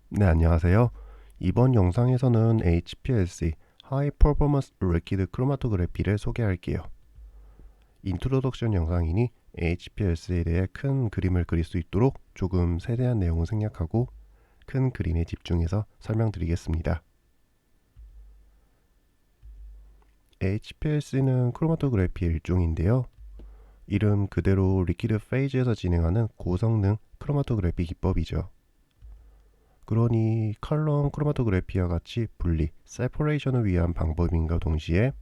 네, 안녕하세요. 이번 영상에서는 HPLC High Performance Liquid Chromatography를 소개할게요. 인트로덕션 영상이니 HPLC에 대해 큰 그림을 그릴 수 있도록 조금 세세한 내용을 생략하고 큰 그림에 집중해서 설명드리겠습니다. HPLC는 크로마토그래피의 일종인데요. 이름 그대로 리퀴드 페이즈에서 진행하는 고성능 크로마토그래피 기법이죠. 그러니 컬럼 크로마토그래피와 같이 분리, 세퍼레이션을 위한 방법인가 동시에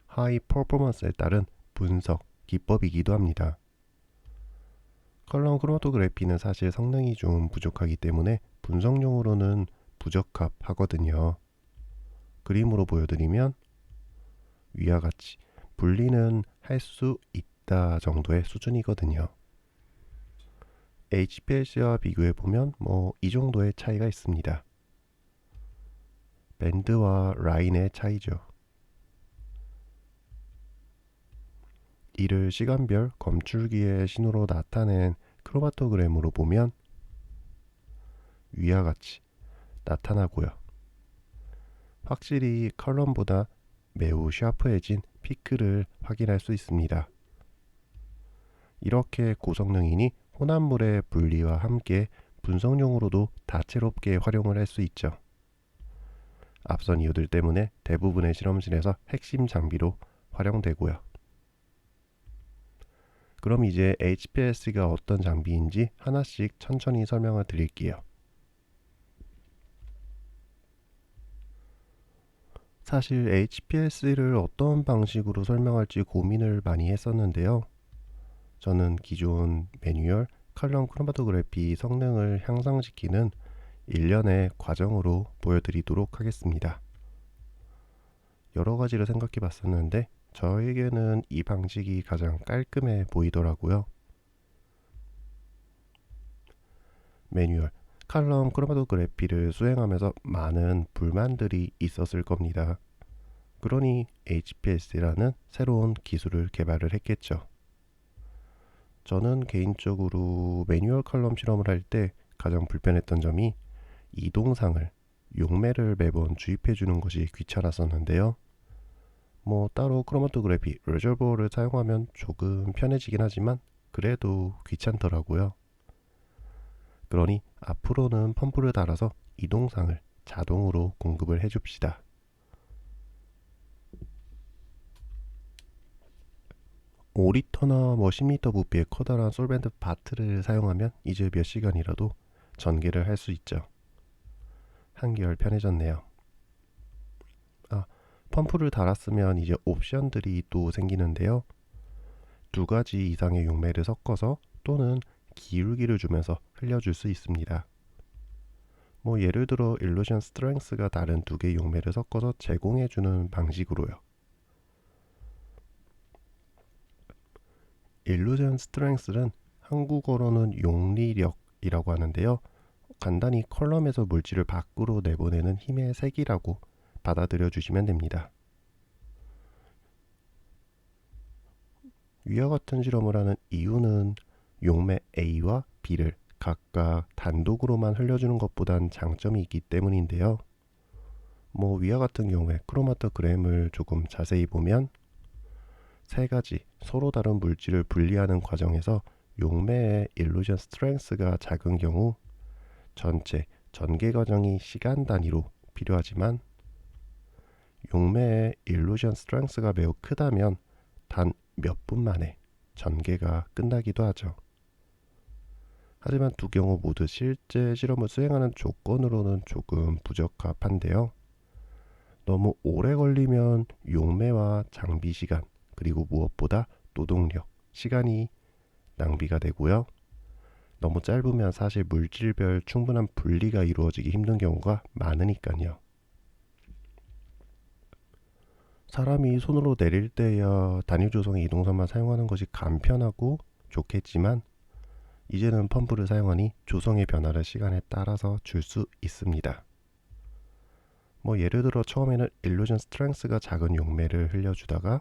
하이 퍼포먼스에 따른 분석, 기법이기도 합니다. 컬럼 크로마토그래피는 사실 성능이 좀 부족하기 때문에 분석용으로는 부적합하거든요. 그림으로 보여드리면 위와 같이 분리는 할 수 있다 정도의 수준이거든요. HPLC와 비교해보면 이 정도의 차이가 있습니다. 밴드와 라인의 차이죠. 이를 시간별 검출기의 신호로 나타낸 크로마토그램으로 보면 위와 같이 나타나고요. 확실히 컬럼보다 매우 샤프해진 피크를 확인할 수 있습니다. 이렇게 고성능이니 혼합물의 분리와 함께 분석용으로도 다채롭게 활용을 할 수 있죠. 앞선 이유들 때문에 대부분의 실험실에서 핵심 장비로 활용되고요. 그럼 이제 HPLC가 어떤 장비인지 하나씩 천천히 설명을 드릴게요. 사실 HPLC를 어떤 방식으로 설명할지 고민을 많이 했었는데요. 저는 기존 매뉴얼 칼럼 크로마토그래피 성능을 향상시키는 일련의 과정으로 보여드리도록 하겠습니다. 여러 가지를 생각해 봤었는데 저에게는 이 방식이 가장 깔끔해 보이더라고요. 매뉴얼 칼럼 크로마토그래피를 수행하면서 많은 불만들이 있었을 겁니다. 그러니 HPLC라는 새로운 기술을 개발을 했겠죠. 저는 개인적으로 매뉴얼 칼럼 실험을 할 때 가장 불편했던 점이 이동상을 용매를 매번 주입해 주는 것이 귀찮았었는데요. 따로 크로마토그래피 레저버를 사용하면 조금 편해지긴 하지만 그래도 귀찮더라고요. 그러니 앞으로는 펌프를 달아서 이동상을 자동으로 공급을 해줍시다. 5리터나 10리터 부피의 커다란 솔벤트 바트를 사용하면 이제 몇 시간이라도 전개를 할 수 있죠. 한결 편해졌네요. 아, 펌프를 달았으면 이제 옵션들이 또 생기는데요. 두 가지 이상의 용매를 섞어서 또는 기울기를 주면서 흘려줄 수 있습니다. 예를 들어 일루션 스트렝스가 다른 두 개의 용매를 섞어서 제공해주는 방식으로요. 일루전 스트렝스는 한국어로는 용리력이라고 하는데요. 간단히 컬럼에서 물질을 밖으로 내보내는 힘의 색이라고 받아들여 주시면 됩니다. 위와 같은 실험을 하는 이유는 용매 A와 B를 각각 단독으로만 흘려주는 것보단 장점이 있기 때문인데요. 위와 같은 경우에 크로마토그램을 조금 자세히 보면 세 가지 서로 다른 물질을 분리하는 과정에서 용매의 일루전 스트렝스가 작은 경우 전체 전개 과정이 시간 단위로 필요하지만 용매의 일루전 스트렝스가 매우 크다면 단 몇 분 만에 전개가 끝나기도 하죠. 하지만 두 경우 모두 실제 실험을 수행하는 조건으로는 조금 부적합한데요. 너무 오래 걸리면 용매와 장비 시간, 그리고 무엇보다 노동력, 시간이 낭비가 되고요. 너무 짧으면 사실 물질별 충분한 분리가 이루어지기 힘든 경우가 많으니까요. 사람이 손으로 내릴 때야 단위 조성의 이동선만 사용하는 것이 간편하고 좋겠지만 이제는 펌프를 사용하니 조성의 변화를 시간에 따라서 줄 수 있습니다. 예를 들어 처음에는 일루전 스트렝스가 작은 용매를 흘려주다가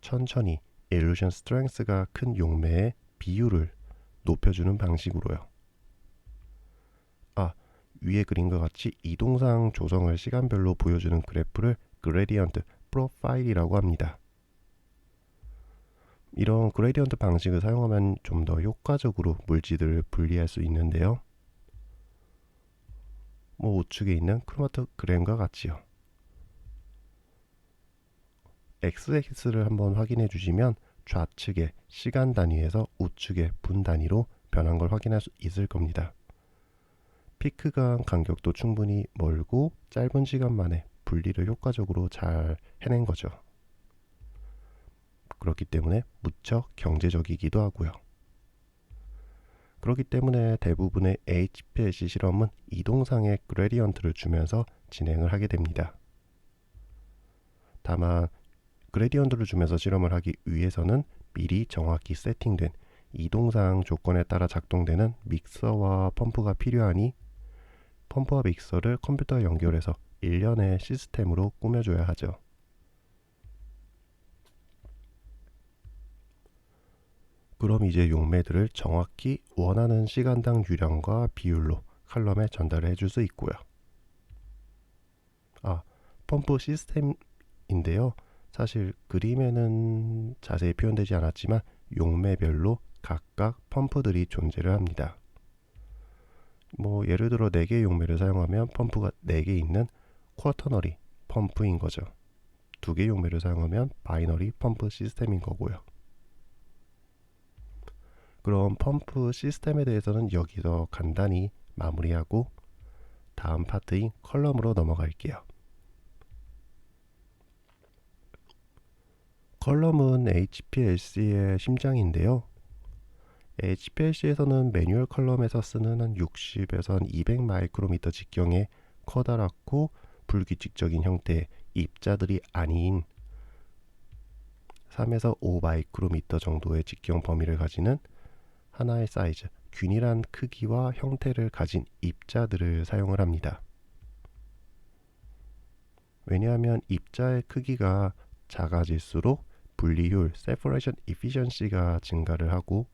천천히 일루전 스트렝스가 큰 용매의 비율을 높여주는 방식으로요. 위에 그림과 같이 이동상 조성을 시간별로 보여주는 그래프를 그레디언트 프로파일이라고 합니다. 이런 그레디언트 방식을 사용하면 좀 더 효과적으로 물질들을 분리할 수 있는데요. 우측에 있는 크로마토그램과 같지요. x-axis를 한번 확인해 주시면 좌측의 시간 단위에서 우측의 분 단위로 변한 걸 확인할 수 있을 겁니다. 피크 간 간격도 충분히 멀고 짧은 시간 만에 분리를 효과적으로 잘 해낸 거죠. 그렇기 때문에 무척 경제적이기도 하고요. 그렇기 때문에 대부분의 HPLC 실험은 이동상의 그레디언트를 주면서 진행을 하게 됩니다. 다만 그레디언트를 주면서 실험을 하기 위해서는 미리 정확히 세팅된 이동상 조건에 따라 작동되는 믹서와 펌프가 필요하니 펌프와 믹서를 컴퓨터에 연결해서 일련의 시스템으로 꾸며줘야 하죠. 그럼 이제 용매들을 정확히 원하는 시간당 유량과 비율로 칼럼에 전달을 해줄 수 있고요. 펌프 시스템인데요. 사실 그림에는 자세히 표현되지 않았지만 용매별로 각각 펌프들이 존재를 합니다. 예를 들어 4개의 용매를 사용하면 펌프가 4개 있는 쿼터너리 펌프인 거죠. 2개의 용매를 사용하면 바이너리 펌프 시스템인 거고요. 그럼 펌프 시스템에 대해서는 여기서 간단히 마무리하고 다음 파트인 컬럼으로 넘어갈게요. 컬럼은 HPLC의 심장인데요. HPLC에서는 매뉴얼 컬럼에서 쓰는 한 60에서 한 200 마이크로미터 직경의 커다랗고 불규칙적인 형태의 입자들이 아닌 3에서 5 마이크로미터 정도의 직경 범위를 가지는 하나의 사이즈, 균일한 크기와 형태를 가진 입자들을 사용을 합니다. 왜냐하면 입자의 크기가 작아질수록 분리효율, separation efficiency가 증가를 하고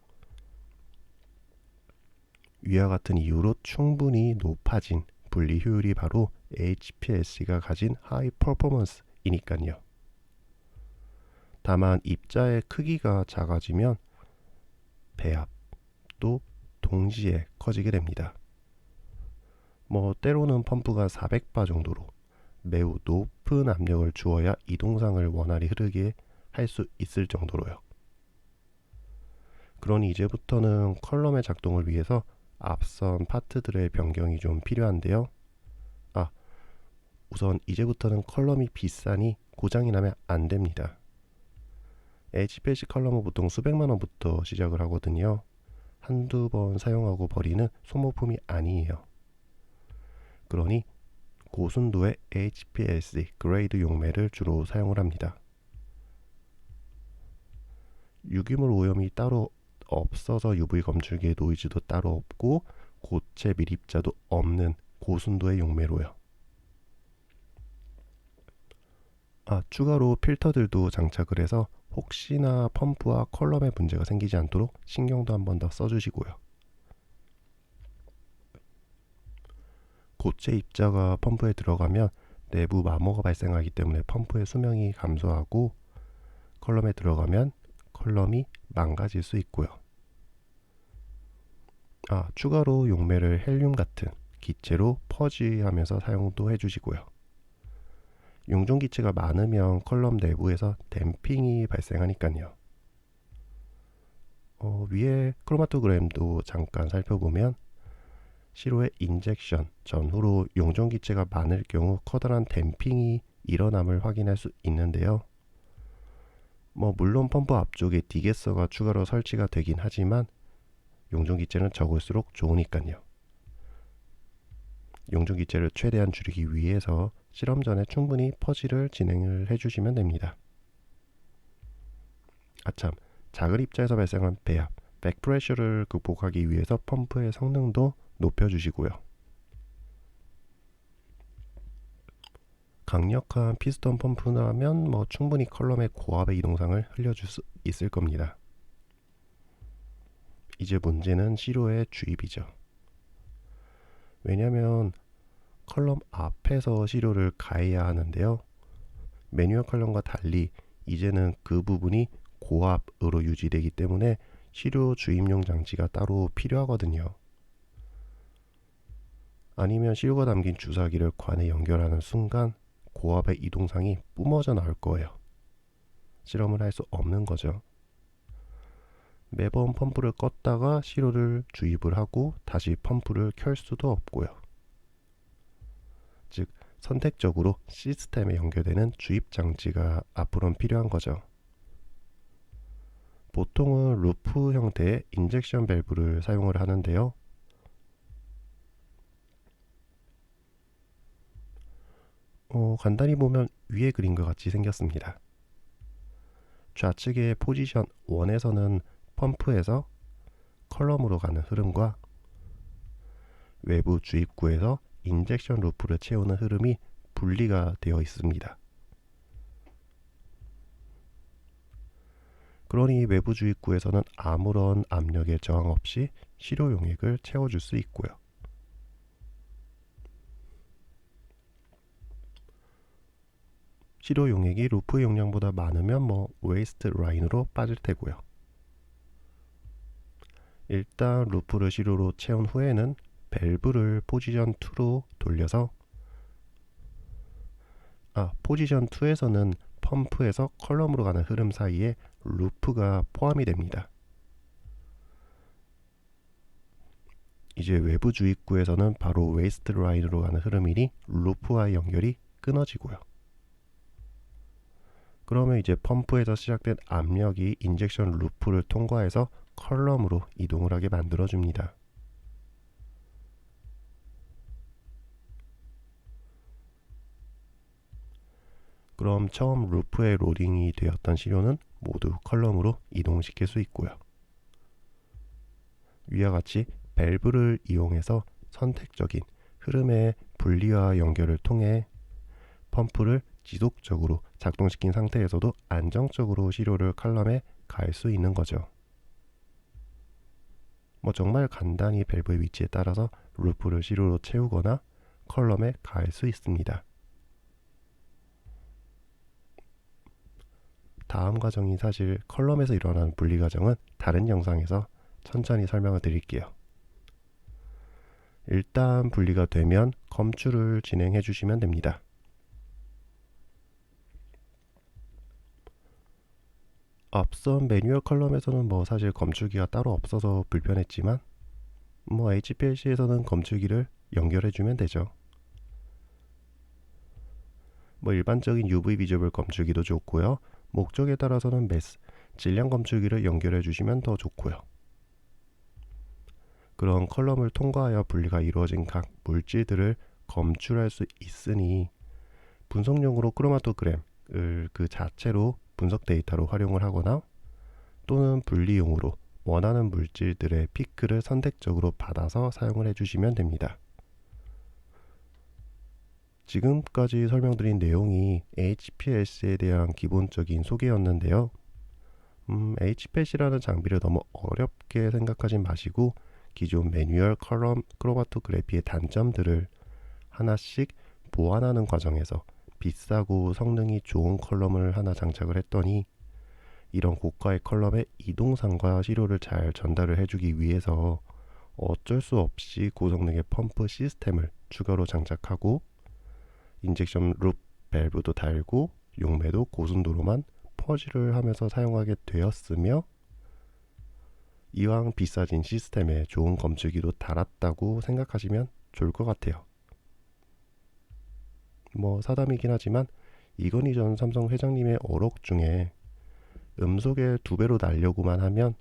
위와 같은 이유로 충분히 높아진 분리효율이 바로 HPLC가 가진 하이 퍼포먼스이니까요. 다만 입자의 크기가 작아지면 배합도 동시에 커지게 됩니다. 때로는 펌프가 400바 정도로 매우 높은 압력을 주어야 이동상을 원활히 흐르게 할 수 있을 정도로요. 그러니 이제부터는 컬럼의 작동을 위해서 앞선 파트들의 변경이 좀 필요한데요. 우선 이제부터는 컬럼이 비싸니 고장이 나면 안 됩니다. HPLC 컬럼은 보통 수백만 원부터 시작을 하거든요. 한두 번 사용하고 버리는 소모품이 아니에요. 그러니 고순도의 HPLC 그레이드 용매를 주로 사용을 합니다. 유기물 오염이 따로 없어서 UV 검출기에 노이즈도 따로 없고 고체 밀입자도 없는 고순도의 용매로요. 추가로 필터들도 장착을 해서 혹시나 펌프와 컬럼에 문제가 생기지 않도록 신경도 한 번 더 써주시고요. 고체 입자가 펌프에 들어가면 내부 마모가 발생하기 때문에 펌프의 수명이 감소하고 컬럼에 들어가면 컬럼이 망가질 수 있고요. 추가로 용매를 헬륨 같은 기체로 퍼지하면서 사용도 해주시고요. 용존 기체가 많으면 컬럼 내부에서 댐핑이 발생하니까요. 위에 크로마토그램도 잠깐 살펴보면 시로의 인젝션 전후로 용존 기체가 많을 경우 커다란 댐핑이 일어남을 확인할 수 있는데요. 물론 펌프 앞쪽에 디게서가 추가로 설치가 되긴 하지만 용존 기체는 적을수록 좋으니까요. 용존 기체를 최대한 줄이기 위해서 실험 전에 충분히 퍼지를 진행을 해주시면 됩니다. 작은 입자에서 발생한 배합, 백프레셔를 극복하기 위해서 펌프의 성능도 높여주시고요. 강력한 피스톤 펌프라면 충분히 컬럼의 고압의 이동상을 흘려줄 수 있을 겁니다. 이제 문제는 시로의 주입이죠. 왜냐하면 컬럼 앞에서 시료를 가해야 하는데요. 매뉴얼 컬럼과 달리 이제는 그 부분이 고압으로 유지되기 때문에 시료 주입용 장치가 따로 필요하거든요. 아니면 시료가 담긴 주사기를 관에 연결하는 순간 고압의 이동상이 뿜어져 나올 거예요. 실험을 할 수 없는 거죠. 매번 펌프를 껐다가 시료를 주입을 하고 다시 펌프를 켤 수도 없고요. 즉 선택적으로 시스템에 연결되는 주입 장치가 앞으로는 필요한 거죠. 보통은 루프 형태의 인젝션 밸브를 사용을 하는데요. 간단히 보면 위에 그림과 같이 생겼습니다. 좌측의 포지션 1에서는 펌프에서 컬럼으로 가는 흐름과 외부 주입구에서 인젝션 루프를 채우는 흐름이 분리가 되어 있습니다. 그러니 외부 주입구에서는 아무런 압력의 저항 없이 시료 용액을 채워줄 수 있고요. 시료 용액이 루프 용량보다 많으면 웨이스트 라인으로 빠질 테고요. 일단 루프를 시료로 채운 후에는 밸브를 포지션 2로 돌려서 포지션 2에서는 펌프에서 컬럼으로 가는 흐름 사이에 루프가 포함이 됩니다. 이제 외부 주입구에서는 바로 웨이스트 라인으로 가는 흐름이니 루프와의 연결이 끊어지고요. 그러면 이제 펌프에서 시작된 압력이 인젝션 루프를 통과해서 컬럼으로 이동을 하게 만들어줍니다. 그럼 처음 루프에 로딩이 되었던 시료는 모두 컬럼으로 이동시킬 수 있고요. 위와 같이 밸브를 이용해서 선택적인 흐름의 분리와 연결을 통해 펌프를 지속적으로 작동시킨 상태에서도 안정적으로 시료를 컬럼에 가할 수 있는 거죠. 정말 간단히 밸브의 위치에 따라서 루프를 시료로 채우거나 컬럼에 가할 수 있습니다. 다음 과정이 사실 컬럼에서 일어나는 분리 과정은 다른 영상에서 천천히 설명을 드릴게요. 일단 분리가 되면 검출을 진행해 주시면 됩니다. 앞선 매뉴얼 컬럼에서는 사실 검출기가 따로 없어서 불편했지만 HPLC에서는 검출기를 연결해 주면 되죠. 일반적인 UV 비저블 검출기도 좋고요. 목적에 따라서는 질량 검출기를 연결해 주시면 더 좋고요. 그런 컬럼을 통과하여 분리가 이루어진 각 물질들을 검출할 수 있으니 분석용으로 크로마토그램을 그 자체로 분석 데이터로 활용을 하거나 또는 분리용으로 원하는 물질들의 피크를 선택적으로 받아서 사용을 해주시면 됩니다. 지금까지 설명드린 내용이 HPLC에 대한 기본적인 소개였는데요. HPLC라는 장비를 너무 어렵게 생각하지 마시고 기존 매뉴얼 크로마토그래피의 단점들을 하나씩 보완하는 과정에서 비싸고 성능이 좋은 컬럼을 하나 장착을 했더니 이런 고가의 컬럼의 이동상과 시료를 잘 전달을 해주기 위해서 어쩔 수 없이 고성능의 펌프 시스템을 추가로 장착하고 인젝션 룹 밸브도 달고 용매도 고순도로만 퍼지를 하면서 사용하게 되었으며 이왕 비싸진 시스템에 좋은 검출기도 달았다고 생각하시면 좋을 것 같아요. 사담이긴 하지만 이건희 전 삼성 회장님의 어록 중에 음속에 2배로 날려고만 하면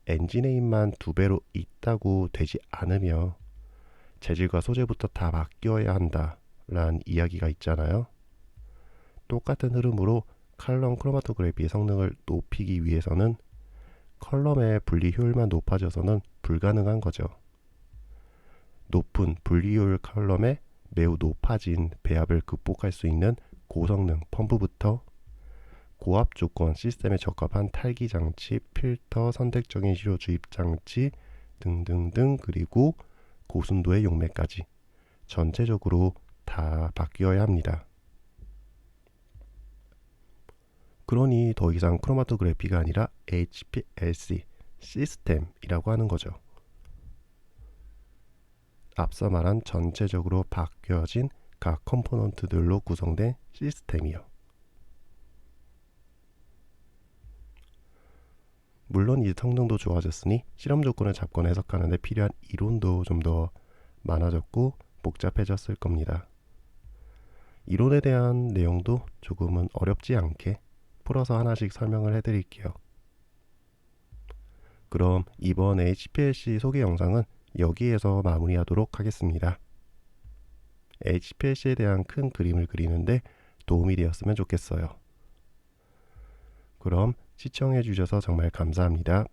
엔진의 힘만 2배로 있다고 되지 않으며 재질과 소재부터 다 바뀌어야 한다 라는 이야기가 있잖아요. 똑같은 흐름으로 컬럼 크로마토그래피의 성능을 높이기 위해서는 컬럼의 분리 효율만 높아져서는 불가능한 거죠. 높은 분리 효율 컬럼에 매우 높아진 배합을 극복할 수 있는 고성능 펌프부터 고압 조건 시스템에 적합한 탈기 장치, 필터, 선택적인 시료 주입 장치 등등등 그리고 고순도의 용매까지 전체적으로 다 바뀌어야 합니다. 그러니 더 이상 크로마토그래피가 아니라 HPLC 시스템이라고 하는 거죠. 앞서 말한 전체적으로 바뀌어진 각 컴포넌트들로 구성된 시스템이요. 물론 이 성능도 좋아졌으니 실험 조건을 잡거나 해석하는 데 필요한 이론도 좀 더 많아졌고 복잡해졌을 겁니다. 이론에 대한 내용도 조금은 어렵지 않게 풀어서 하나씩 설명을 해드릴게요. 그럼 이번 HPLC 소개 영상은 여기에서 마무리하도록 하겠습니다. HPLC에 대한 큰 그림을 그리는데 도움이 되었으면 좋겠어요. 그럼 시청해 주셔서 정말 감사합니다.